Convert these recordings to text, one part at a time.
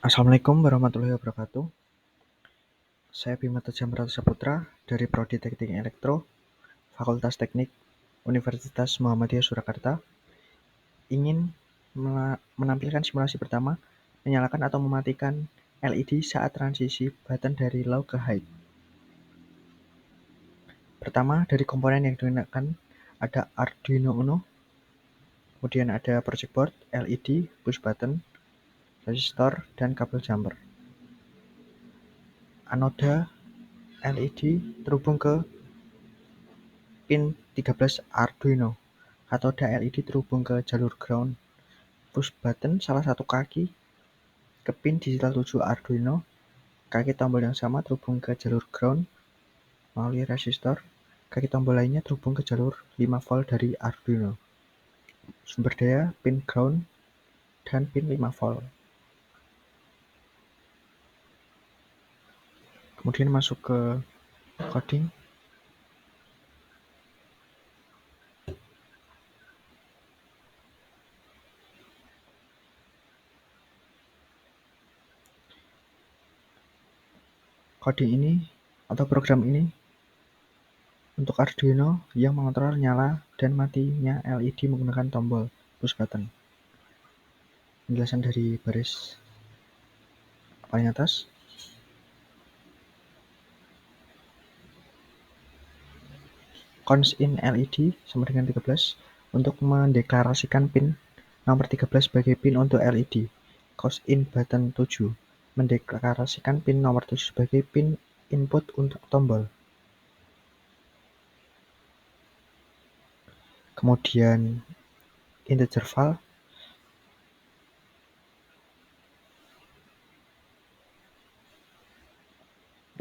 Assalamualaikum warahmatullahi wabarakatuh. Saya Bima Tejamrata Saputra dari Prodi Teknik Elektro, Fakultas Teknik, Universitas Muhammadiyah Surakarta. Ingin menampilkan simulasi pertama, menyalakan atau mematikan LED saat transisi button dari low ke high. Pertama, dari komponen yang digunakan ada Arduino Uno, kemudian ada project board, LED, push button, resistor, dan kabel jumper. Anoda LED terhubung ke pin 13 Arduino. Katoda LED terhubung ke jalur ground. Push button salah satu kaki ke pin digital 7 Arduino. Kaki tombol yang sama terhubung ke jalur ground melalui resistor. Kaki tombol lainnya terhubung ke jalur 5 volt dari Arduino. Sumber daya pin ground dan pin 5 volt. Kemudian masuk ke coding. Coding ini atau program ini untuk Arduino yang mengontrol nyala dan matinya LED menggunakan tombol push button. Penjelasan dari baris paling atas. Cons in LED sama dengan 13 untuk mendeklarasikan pin nomor 13 sebagai pin untuk LED. Cos in button 7 mendeklarasikan pin nomor 7 sebagai pin input untuk tombol. Kemudian integer val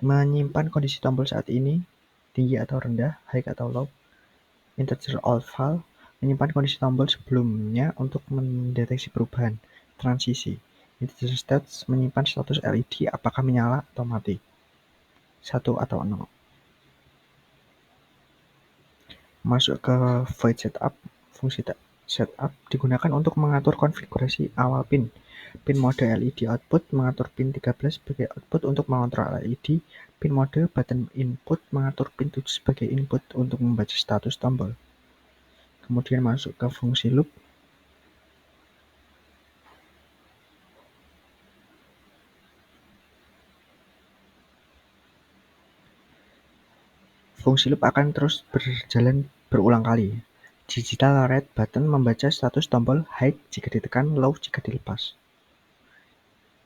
menyimpan kondisi tombol saat ini, tinggi atau rendah, high atau low. Integer old val menyimpan kondisi tombol sebelumnya untuk mendeteksi perubahan transisi. Integer stats menyimpan status LED apakah menyala atau mati, 1 atau 0. Masuk ke void setup. Fungsi setup digunakan untuk mengatur konfigurasi awal pin. Pin mode LED output mengatur pin 13 sebagai output untuk mengontrol LED. Pin mode button input mengatur pin 7 sebagai input untuk membaca status tombol. Kemudian masuk ke fungsi loop. Fungsi loop akan terus berjalan berulang kali. Digital read button membaca status tombol high jika ditekan, low jika dilepas.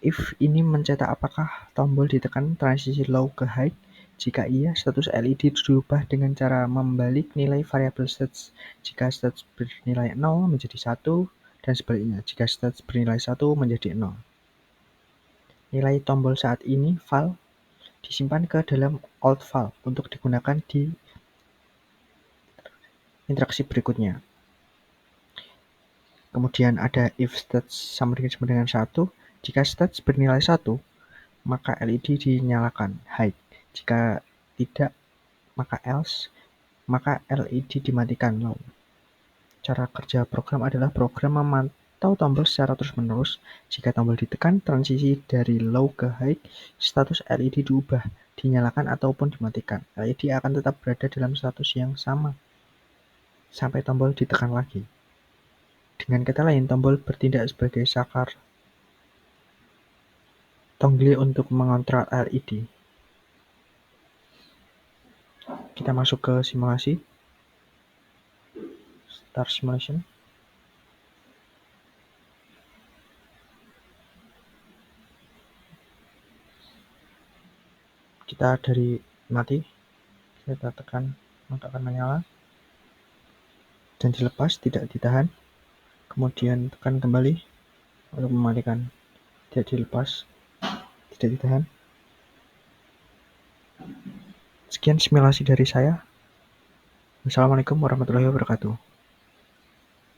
If ini mencetak apakah tombol ditekan transisi low ke high. Jika iya, status LED diubah dengan cara membalik nilai variabel stats. Jika stats bernilai 0 menjadi 1 dan sebaliknya. Jika stats bernilai 1 menjadi 0. Nilai tombol saat ini val disimpan ke dalam old val untuk digunakan di interaksi berikutnya. Kemudian ada if stats sama dengan 1. Jika stats bernilai 1, maka LED dinyalakan high. Jika tidak, maka else, maka LED dimatikan low. Cara kerja program adalah program memantau tombol secara terus-menerus. Jika tombol ditekan, transisi dari low ke high, status LED diubah, dinyalakan ataupun dimatikan. LED akan tetap berada dalam status yang sama sampai tombol ditekan lagi. Dengan kata lain, tombol bertindak sebagai saklar toggle untuk mengontrol LED. Kita masuk ke simulasi. Start simulation. Kita dari mati, kita tekan maka akan menyala dan dilepas, tidak ditahan. Kemudian tekan kembali untuk mematikan, tidak dilepas, tidak ditahan. Sekian simulasi dari saya. Wassalamualaikum warahmatullahi wabarakatuh.